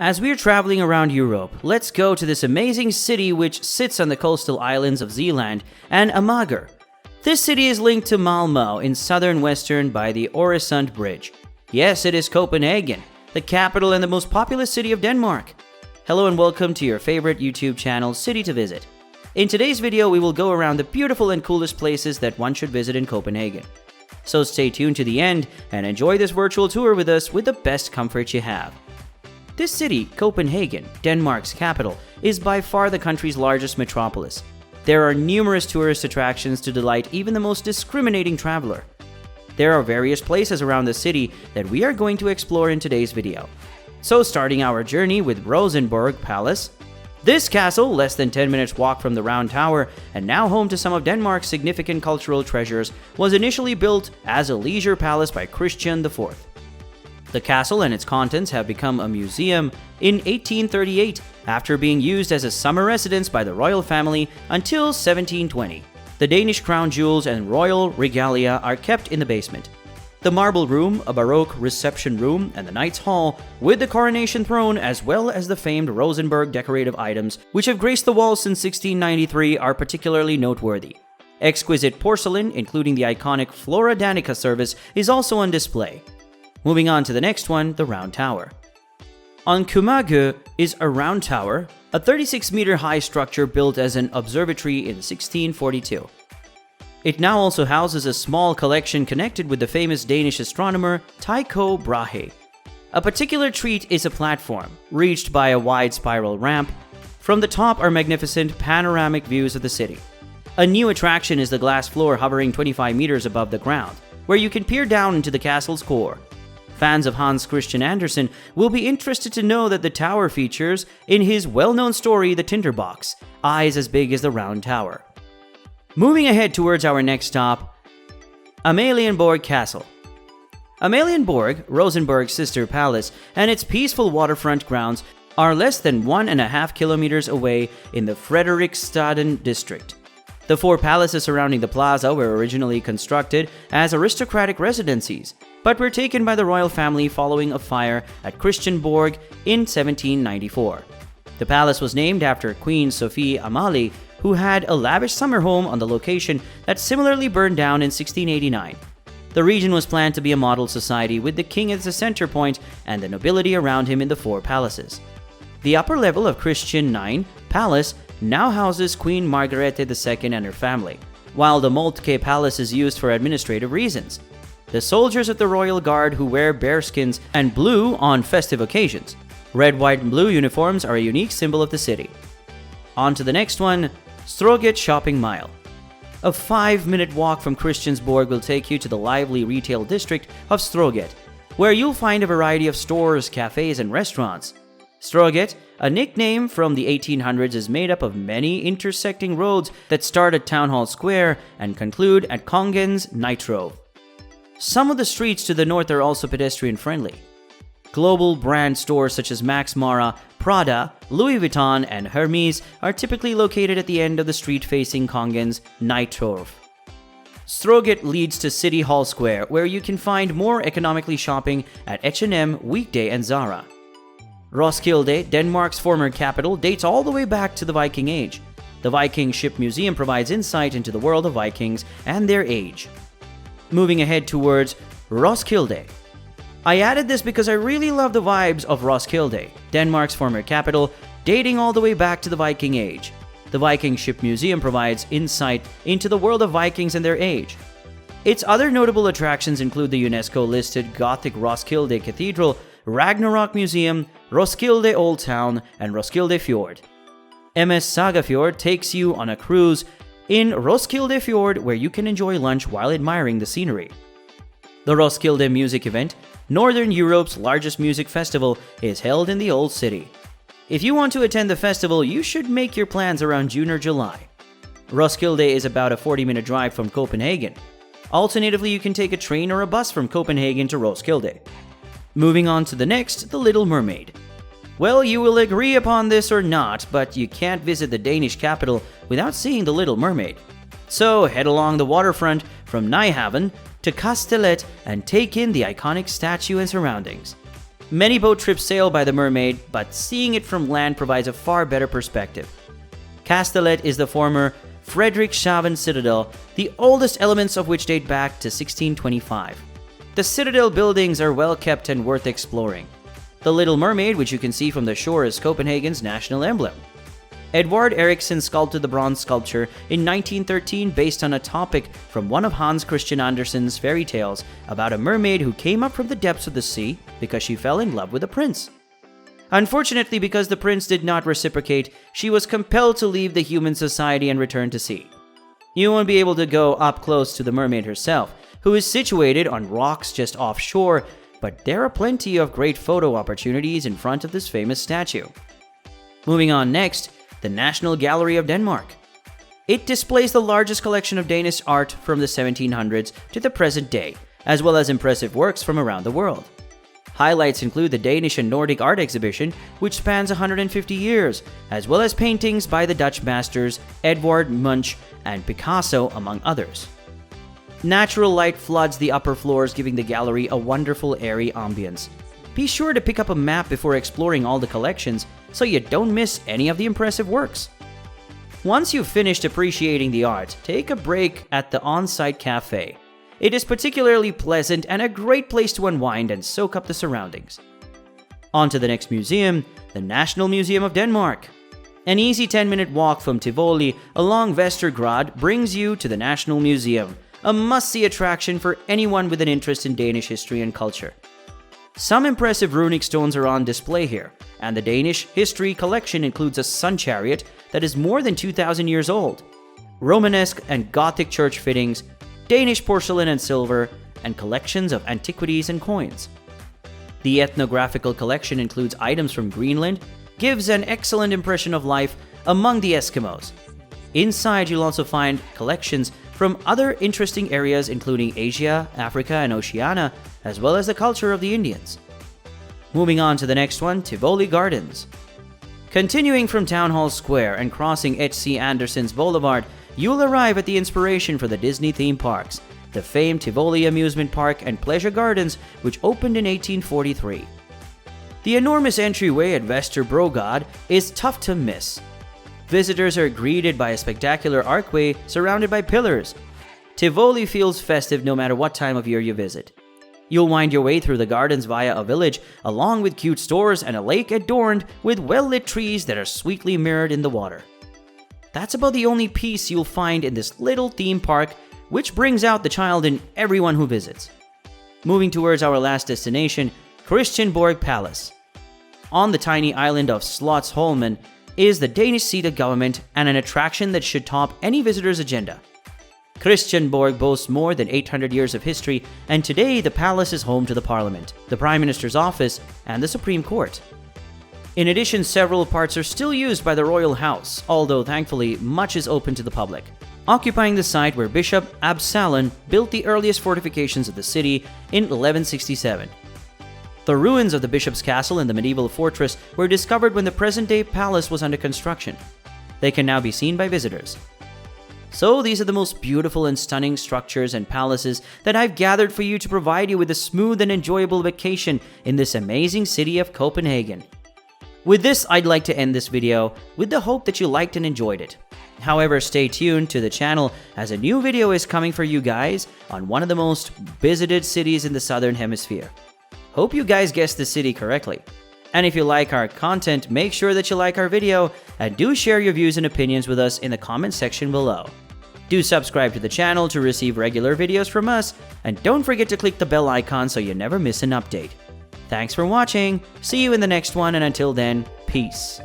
As we're traveling around Europe, let's go to this amazing city which sits on the coastal islands of Zeeland and Amager. This city is linked to Malmö in southern western by the Øresund Bridge. Yes, it is Copenhagen, the capital and the most populous city of Denmark. Hello and welcome to your favorite YouTube channel, City to Visit. In today's video, we will go around the beautiful and coolest places that one should visit in Copenhagen. So stay tuned to the end and enjoy this virtual tour with us with the best comfort you have. This city, Copenhagen, Denmark's capital, is by far the country's largest metropolis. There are numerous tourist attractions to delight even the most discriminating traveler. There are various places around the city that we are going to explore in today's video. So starting our journey with Rosenborg Palace. This castle, less than 10 minutes walk from the Round Tower and now home to some of Denmark's significant cultural treasures, was initially built as a leisure palace by Christian IV. The castle and its contents have become a museum in 1838 after being used as a summer residence by the royal family until 1720. The Danish crown jewels and royal regalia are kept in the basement. The marble room, a Baroque reception room, and the Knight's Hall with the coronation throne as well as the famed Rosenborg decorative items which have graced the walls since 1693 are particularly noteworthy. Exquisite porcelain, including the iconic Flora Danica service, is also on display. Moving on to the next one, the Round Tower. On Amager is a round tower, a 36-meter high structure built as an observatory in 1642. It now also houses a small collection connected with the famous Danish astronomer Tycho Brahe. A particular treat is a platform, reached by a wide spiral ramp. From the top are magnificent panoramic views of the city. A new attraction is the glass floor hovering 25 meters above the ground, where you can peer down into the castle's core. Fans of Hans Christian Andersen will be interested to know that the tower features, in his well-known story The Tinderbox, eyes as big as the Round Tower. Moving ahead towards our next stop, Amalienborg Castle. Amalienborg, Rosenborg's sister palace, and its peaceful waterfront grounds are less than 1.5 kilometers away in the Frederikstad district. The four palaces surrounding the plaza were originally constructed as aristocratic residencies, but were taken by the royal family following a fire at Christianborg in 1794. The palace was named after Queen Sophie Amalie, who had a lavish summer home on the location that similarly burned down in 1689. The region was planned to be a model society with the king as the center point and the nobility around him in the four palaces. The upper level of Christian IX Palace now houses Queen Margrethe II and her family, while the Moltke Palace is used for administrative reasons. The soldiers of the Royal Guard who wear bearskins and blue on festive occasions. Red, white, and blue uniforms are a unique symbol of the city. On to the next one, Stroget Shopping Mile. A 5-minute walk from Christiansborg will take you to the lively retail district of Stroget, where you'll find a variety of stores, cafes, and restaurants. Stroget, a nickname from the 1800s, is made up of many intersecting roads that start at Town Hall Square and conclude at Kongens Nytorv. Some of the streets to the north are also pedestrian-friendly. Global brand stores such as Max Mara, Prada, Louis Vuitton, and Hermes are typically located at the end of the street facing Kongens Nytorv. Stroget leads to City Hall Square, where you can find more economically shopping at H&M, Weekday, and Zara. Roskilde, Denmark's former capital, dates all the way back to the Viking Age. The Viking Ship Museum provides insight into the world of Vikings and their age. Moving ahead towards Roskilde. I added this because I really love the vibes of Roskilde, Denmark's former capital, dating all the way back to the Viking Age. The Viking Ship Museum provides insight into the world of Vikings and their age. Its other notable attractions include the UNESCO-listed Gothic Roskilde Cathedral, Ragnarok Museum, Roskilde Old Town, and Roskilde Fjord. MS Saga Fjord takes you on a cruise in Roskilde Fjord where you can enjoy lunch while admiring the scenery. The Roskilde Music Event, Northern Europe's largest music festival, is held in the Old City. If you want to attend the festival, you should make your plans around June or July. Roskilde is about a 40-minute drive from Copenhagen. Alternatively, you can take a train or a bus from Copenhagen to Roskilde. Moving on to the next, the Little Mermaid. Well, you will agree upon this or not, but you can't visit the Danish capital without seeing the Little Mermaid. So head along the waterfront from Nyhavn to Kastellet and take in the iconic statue and surroundings. Many boat trips sail by the Mermaid, but seeing it from land provides a far better perspective. Castellet is the former Frederikstad citadel, the oldest elements of which date back to 1625. The citadel buildings are well kept and worth exploring. The Little Mermaid, which you can see from the shore, is Copenhagen's national emblem. Edvard Eriksson sculpted the bronze sculpture in 1913 based on a topic from one of Hans Christian Andersen's fairy tales about a mermaid who came up from the depths of the sea because she fell in love with a prince. Unfortunately, because the prince did not reciprocate, she was compelled to leave the human society and return to sea. You won't be able to go up close to the mermaid herself, who is situated on rocks just offshore, but there are plenty of great photo opportunities in front of this famous statue. Moving on next, the National Gallery of Denmark. It displays the largest collection of Danish art from the 1700s to the present day, as well as impressive works from around the world. Highlights include the Danish and Nordic art exhibition, which spans 150 years, as well as paintings by the Dutch masters Edvard Munch and Picasso, among others. Natural light floods the upper floors, giving the gallery a wonderful airy ambience. Be sure to pick up a map before exploring all the collections so you don't miss any of the impressive works. Once you've finished appreciating the art, take a break at the on-site cafe. It is particularly pleasant and a great place to unwind and soak up the surroundings. On to the next museum, the National Museum of Denmark. An easy 10-minute walk from Tivoli along Vestergrad brings you to the National Museum, a must-see attraction for anyone with an interest in Danish history and culture. Some impressive runic stones are on display here, and the Danish history collection includes a sun chariot that is more than 2,000 years old, Romanesque and Gothic church fittings, Danish porcelain and silver, and collections of antiquities and coins. The ethnographical collection includes items from Greenland, gives an excellent impression of life among the Eskimos. Inside, you'll also find collections from other interesting areas including Asia, Africa, and Oceania, as well as the culture of the Indians. Moving on to the next one, Tivoli Gardens. Continuing from Town Hall Square and crossing H.C. Andersen's Boulevard, you'll arrive at the inspiration for the Disney theme parks, the famed Tivoli Amusement Park and Pleasure Gardens, which opened in 1843. The enormous entryway at Vesterbrogade is tough to miss. Visitors are greeted by a spectacular archway surrounded by pillars. Tivoli feels festive no matter what time of year you visit. You'll wind your way through the gardens via a village, along with cute stores and a lake adorned with well-lit trees that are sweetly mirrored in the water. That's about the only piece you'll find in this little theme park, which brings out the child in everyone who visits. Moving towards our last destination, Christianborg Palace. On the tiny island of Slotsholmen is the Danish seat of government and an attraction that should top any visitor's agenda. Christianborg boasts more than 800 years of history, and today the palace is home to the Parliament, the Prime Minister's office, and the Supreme Court. In addition, several parts are still used by the royal house, although thankfully much is open to the public, occupying the site where Bishop Absalon built the earliest fortifications of the city in 1167. The ruins of the bishop's castle and the medieval fortress were discovered when the present-day palace was under construction. They can now be seen by visitors. So these are the most beautiful and stunning structures and palaces that I've gathered for you to provide you with a smooth and enjoyable vacation in this amazing city of Copenhagen. With this, I'd like to end this video with the hope that you liked and enjoyed it. However, stay tuned to the channel as a new video is coming for you guys on one of the most visited cities in the Southern Hemisphere. Hope you guys guessed the city correctly. And if you like our content, make sure that you like our video and do share your views and opinions with us in the comment section below. Do subscribe to the channel to receive regular videos from us, and don't forget to click the bell icon so you never miss an update. Thanks for watching, see you in the next one, and until then, peace.